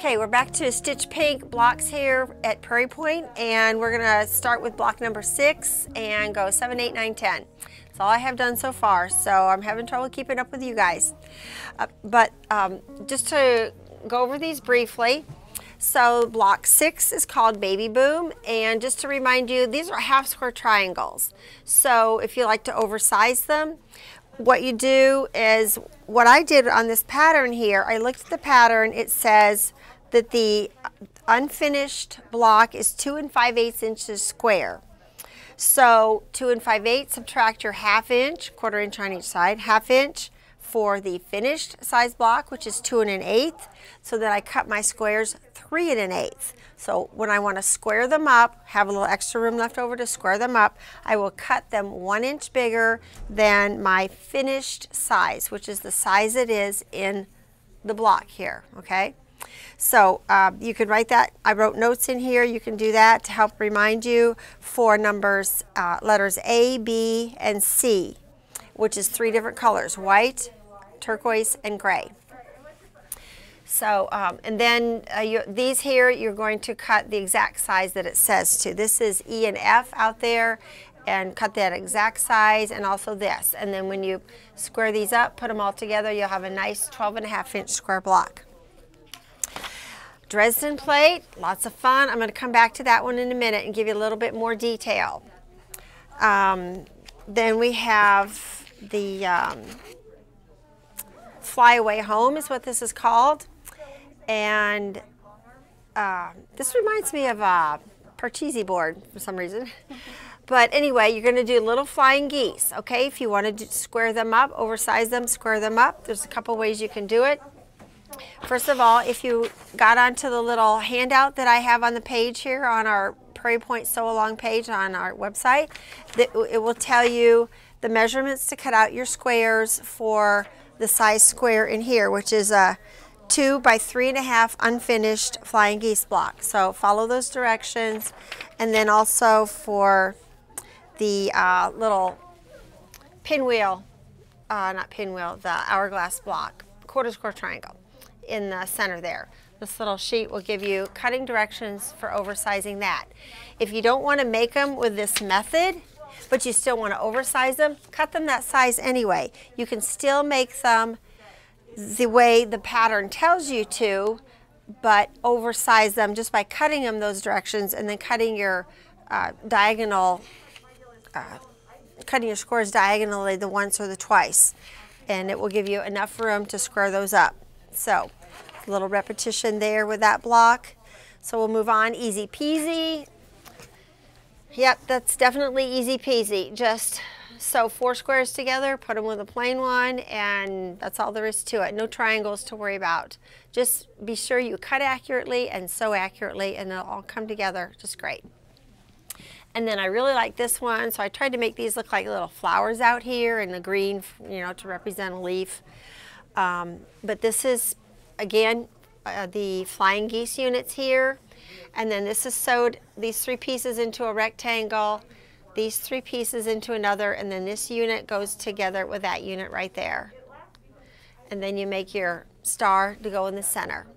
Okay, we're back to Stitch Pink blocks here at Prairie Point, and we're gonna start with block number 6 and go 7, 8, 9, 10. That's all I have done so far, so I'm having trouble keeping up with you guys. Just to go over these briefly. So block 6 is called Baby Boom, and just to remind you, these are half square triangles. So if you like to oversize them, what you do is, what I did on this pattern here, I looked at the pattern, it says that the unfinished block is 2 5/8 inches square. So 2 5/8, subtract your 1/2 inch, 1/4 inch on each side, 1/2 inch for the finished size block, which is 2 1/8. So then I cut my squares 3 1/8. So when I want to square them up, have a little extra room left over to square them up, I will cut them 1 inch bigger than my finished size, which is the size it is in the block here, okay? So you can write that. I wrote notes in here. You can do that to help remind you for numbers, letters A, B, and C, which is 3 different colors: white, turquoise, and gray. So, and then these here, you're going to cut the exact size that it says to. This is E and F out there, and cut that exact size, and also this. And then when you square these up, put them all together, you'll have a nice 12 1/2 inch square block. Dresden Plate, lots of fun. I'm going to come back to that one in a minute and give you a little bit more detail. Then we have the Flyaway Home is what this is called. And this reminds me of a Parcheesi board for some reason. But anyway, you're going to do little flying geese, okay? If you want to square them up, oversize them, square them up, there's a couple ways you can do it. First of all, if you got onto the little handout that I have on the page here on our Prairie Point Sew Along page on our website, it will tell you the measurements to cut out your squares for the size square in here, which is a 2 by 3 1/2 unfinished flying geese block. So follow those directions. And then also for the little pinwheel, not pinwheel, the hourglass block, 1/4 square triangle in the center there. This little sheet will give you cutting directions for oversizing that. If you don't want to make them with this method, but you still want to oversize them, cut them that size anyway. You can still make them the way the pattern tells you to, but oversize them just by cutting them those directions, and then cutting your cutting your squares diagonally the once or the twice, and it will give you enough room to square those up. So a little repetition there with that block. So we'll move on. Easy peasy. Yep, that's definitely easy peasy. Just sew 4 squares together, put them with a plain one, and that's all there is to it. No triangles to worry about. Just be sure you cut accurately and sew accurately, and they'll all come together just great. And then I really like this one, so I tried to make these look like little flowers out here, and the green, you know, to represent a leaf. But this is, again, the flying geese units here. And then this is sewed, these 3 pieces into a rectangle, these 3 pieces into another, and then this unit goes together with that unit right there. And then you make your star to go in the center,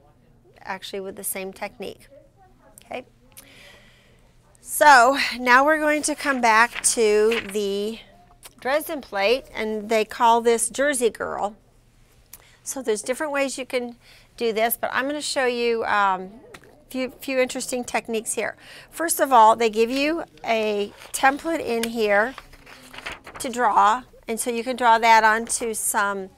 actually with the same technique. Okay. So now we're going to come back to the Dresden Plate, and they call this Jersey Girl. So there's different ways you can do this, but I'm going to show you few interesting techniques here. First of all, they give you a template in here to draw, and so you can draw that onto some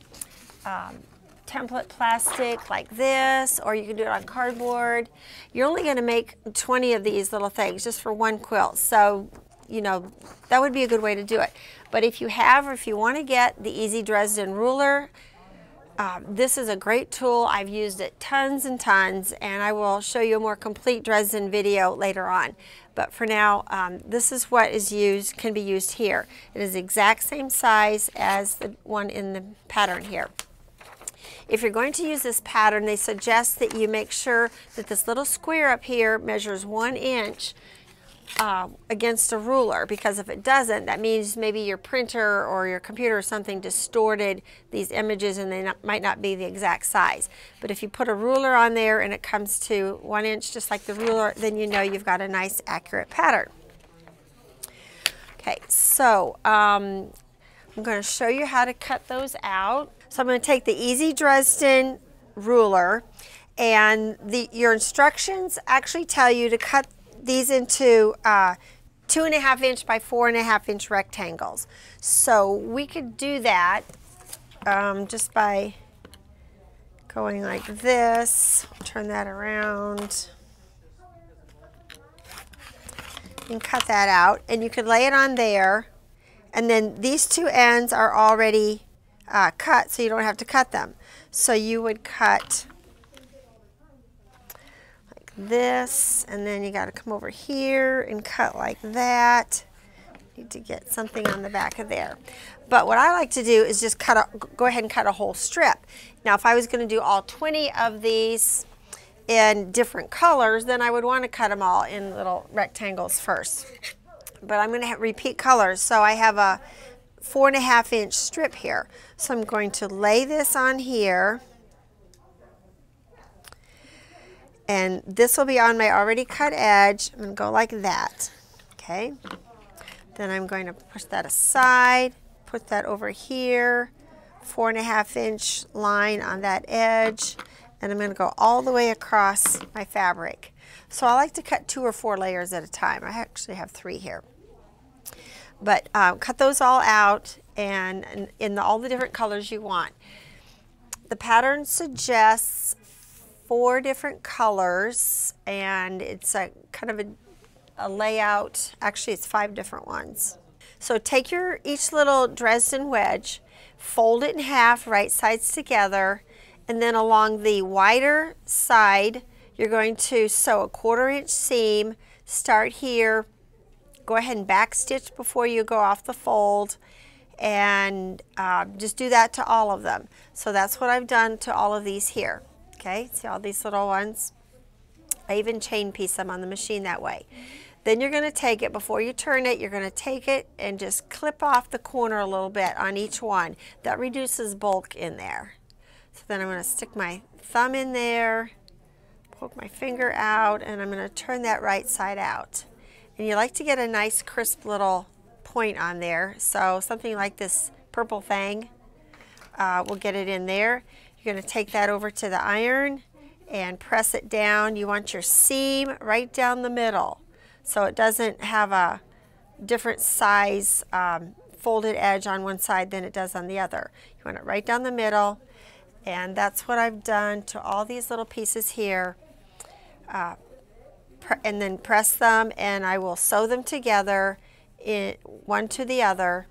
template plastic like this, or you can do it on cardboard. You're only going to make 20 of these little things just for one quilt, so you know that would be a good way to do it. But if you have, or if you want to get the Easy Dresden ruler, this is a great tool. I've used it tons and tons, and I will show you a more complete Dresden video later on. But for now, this is what is used, can be used here. It is the exact same size as the one in the pattern here. If you're going to use this pattern, they suggest that you make sure that this little square up here measures 1 inch against a ruler, because if it doesn't, that means maybe your printer or your computer or something distorted these images and they might not be the exact size. But if you put a ruler on there and it comes to 1 inch just like the ruler, then you know you've got a nice accurate pattern. Okay, so I'm going to show you how to cut those out. So I'm going to take the Easy Dresden ruler, and your instructions actually tell you to cut these into 2.5 inch by 4.5 inch rectangles. So we could do that just by going like this. Turn that around and cut that out, and you could lay it on there, and then these two ends are already cut, so you don't have to cut them. So you would cut this, and then you got to come over here and cut like that. Need to get something on the back of there. But what I like to do is just go ahead and cut a whole strip. Now if I was going to do all 20 of these in different colors, then I would want to cut them all in little rectangles first. But I'm going to repeat colors, so I have a 4.5 inch strip here. So I'm going to lay this on here, and this will be on my already cut edge. I'm going to go like that, okay? Then I'm going to push that aside, put that over here, 4.5 inch line on that edge, and I'm going to go all the way across my fabric. So I like to cut 2 or 4 layers at a time. I actually have 3 here. But cut those all out, and in all the different colors you want. The pattern suggests 4 different colors, and it's a kind of a layout. Actually, it's 5 different ones. So take each little Dresden wedge, fold it in half, right sides together, and then along the wider side, you're going to sew a 1/4 inch seam. Start here. Go ahead and back stitch before you go off the fold, and just do that to all of them. So that's what I've done to all of these here. Okay, see all these little ones? I even chain piece them on the machine that way. Then you're going to take it, before you turn it, you're going to take it and just clip off the corner a little bit on each one. That reduces bulk in there. So then I'm going to stick my thumb in there, poke my finger out, and I'm going to turn that right side out. And you like to get a nice crisp little point on there. So something like this purple thing will get it in there. You're going to take that over to the iron and press it down. You want your seam right down the middle, so it doesn't have a different size folded edge on one side than it does on the other. You want it right down the middle, and that's what I've done to all these little pieces here. And then press them, and I will sew them together one to the other.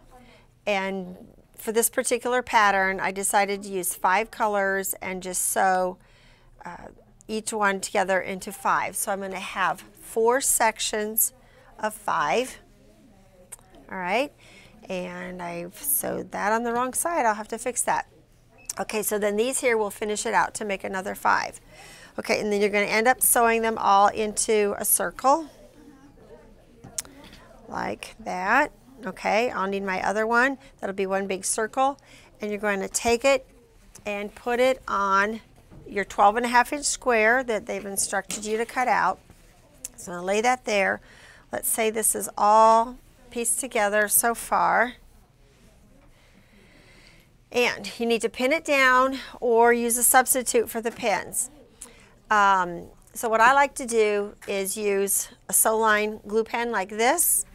And for this particular pattern, I decided to use 5 colors and just sew each one together into 5. So I'm going to have 4 sections of 5. All right, and I've sewed that on the wrong side. I'll have to fix that. Okay, so then these here will finish it out to make another 5. Okay, and then you're going to end up sewing them all into a circle like that. Okay, I'll need my other one. That'll be one big circle, and you're going to take it and put it on your 12.5 inch square that they've instructed you to cut out. So I'm going to lay that there. Let's say this is all pieced together so far. And you need to pin it down or use a substitute for the pins. So what I like to do is use a sew line glue pen like this.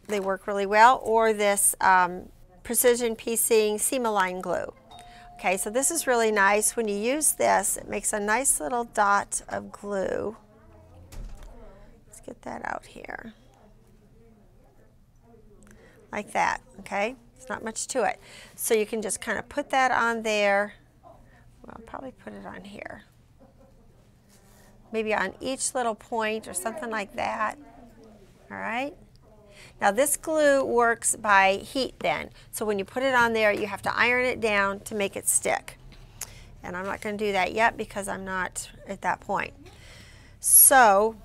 They work really well, or this precision piecing seam-align glue. Okay, so this is really nice. When you use this, it makes a nice little dot of glue. Let's get that out here. Like that, okay? It's not much to it. So you can just kind of put that on there. Well, I'll probably put it on here. Maybe on each little point or something like that. All right? Now this glue works by heat then. So when you put it on there, you have to iron it down to make it stick. And I'm not going to do that yet because I'm not at that point. So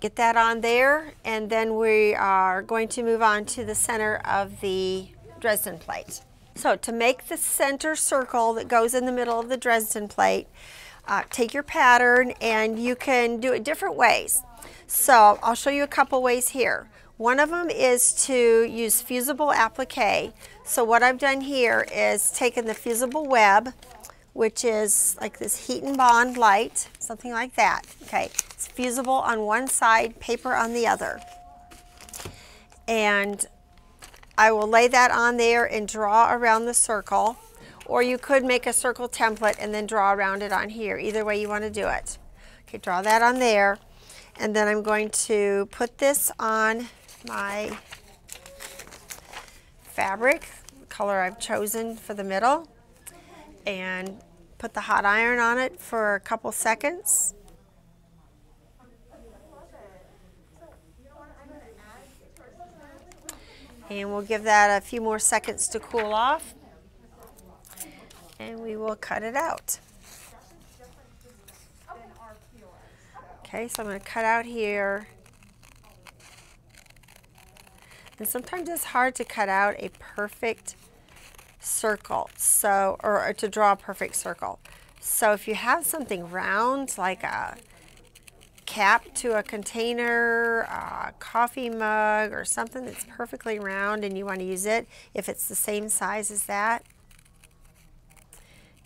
Get that on there, and then we are going to move on to the center of the Dresden plate. So to make the center circle that goes in the middle of the Dresden plate, take your pattern, and you can do it different ways. So I'll show you a couple ways here. One of them is to use Fusible Applique. So what I've done here is taken the Fusible web, which is like this heat and bond light, something like that. Okay, it's fusible on one side, paper on the other. And I will lay that on there and draw around the circle, or you could make a circle template and then draw around it on here. Either way you want to do it. Okay, draw that on there, and then I'm going to put this on my fabric, the color I've chosen for the middle, and put the hot iron on it for a couple seconds. And we'll give that a few more seconds to cool off, and we will cut it out. Okay, so I'm going to cut out here. And sometimes it's hard to cut out a perfect circle, so, or to draw a perfect circle. So if you have something round, like a cap to a container, a coffee mug, or something that's perfectly round and you want to use it, if it's the same size as that,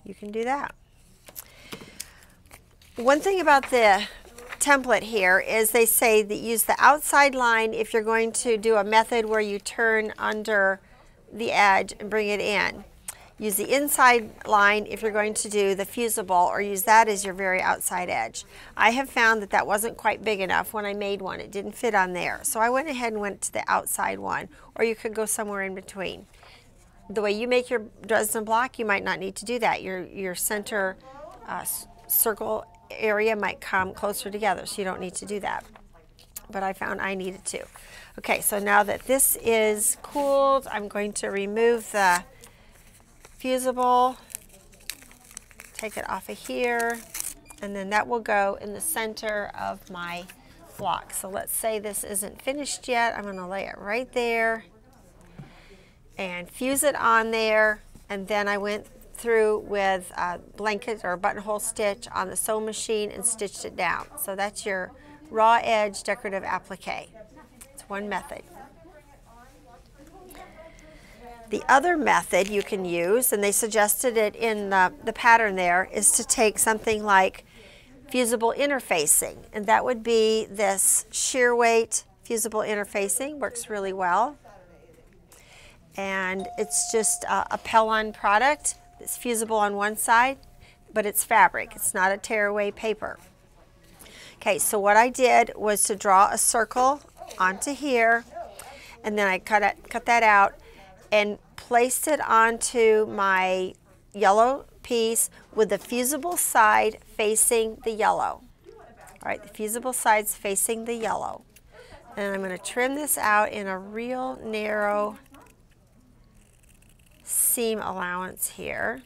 you can do that. One thing about the template here is they say that use the outside line if you're going to do a method where you turn under the edge and bring it in. Use the inside line if you're going to do the fusible, or use that as your very outside edge. I have found that that wasn't quite big enough when I made one. It didn't fit on there. So I went ahead and went to the outside one, or you could go somewhere in between. The way you make your Dresden block, you might not need to do that. Your center circle area might come closer together, so you don't need to do that. But I found I needed to. Okay, so now that this is cooled, I'm going to remove the fusible, take it off of here, and then that will go in the center of my block. So let's say this isn't finished yet. I'm going to lay it right there and fuse it on there, and then I went through with a blanket or a buttonhole stitch on the sewing machine and stitched it down. So that's your raw edge decorative applique. It's one method. The other method you can use, and they suggested it in the pattern there, is to take something like fusible interfacing, and that would be this shear weight fusible interfacing. Works really well, and it's just a Pellon product. It's fusible on one side, but it's fabric. It's not a tearaway paper. Okay, so what I did was to draw a circle onto here, and then I cut that out and placed it onto my yellow piece with the fusible side facing the yellow. All right, the fusible side's facing the yellow. And I'm going to trim this out in a real narrow seam allowance here,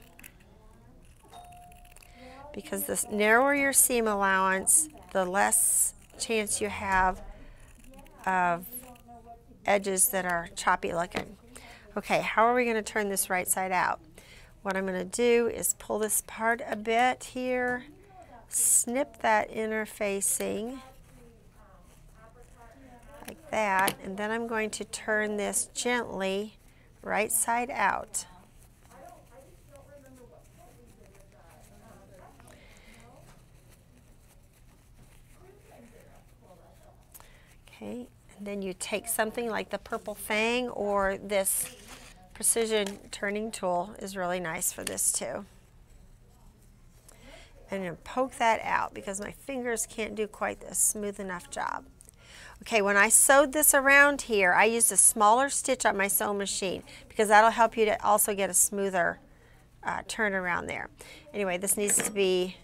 because the narrower your seam allowance, the less chance you have of edges that are choppy looking. Okay, how are we going to turn this right side out? What I'm going to do is pull this part a bit here, snip that interfacing like that, and then I'm going to turn this gently right side out. Okay, and then you take something like the purple fang, or this precision turning tool is really nice for this too. And then poke that out, because my fingers can't do quite a smooth enough job. Okay, when I sewed this around here, I used a smaller stitch on my sewing machine, because that'll help you to also get a smoother turn around there. Anyway, this needs to be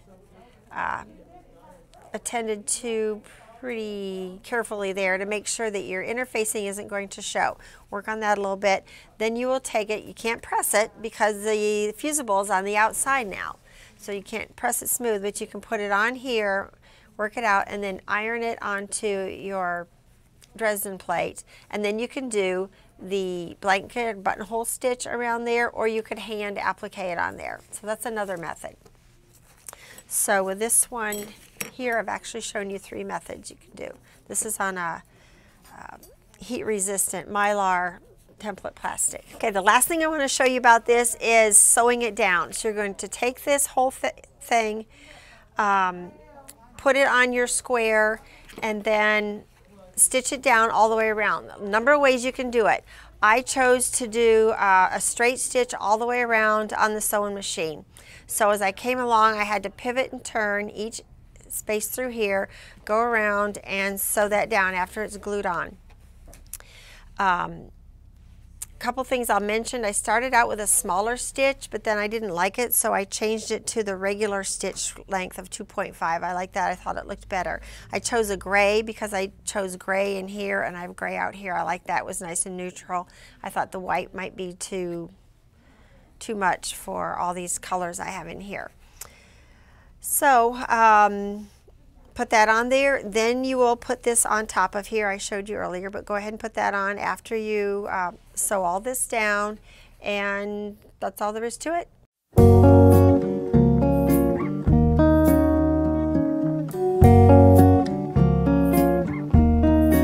attended to pretty carefully there to make sure that your interfacing isn't going to show. Work on that a little bit. Then you will take it, you can't press it because the fusible is on the outside now. So you can't press it smooth, but you can put it on here work it out, and then iron it onto your Dresden plate. And then you can do the blanket buttonhole stitch around there, or you could hand applique it on there. So that's another method. So with this one here, I've actually shown you 3 methods you can do. This is on a heat resistant Mylar template plastic. Okay, the last thing I want to show you about this is sewing it down. So you're going to take this whole thing, put it on your square, and then stitch it down all the way around. A number of ways you can do it. I chose to do a straight stitch all the way around on the sewing machine. So as I came along, I had to pivot and turn each space through here, go around and sew that down after it's glued on. Couple things I'll mention. I started out with a smaller stitch, but then I didn't like it, so I changed it to the regular stitch length of 2.5. I like that. I thought it looked better. I chose a gray because I chose gray in here and I have gray out here. I like that. It was nice and neutral. I thought the white might be too much for all these colors I have in here. So put that on there. Then you will put this on top of here. I showed you earlier, but go ahead and put that on after you sew all this down, and that's all there is to it.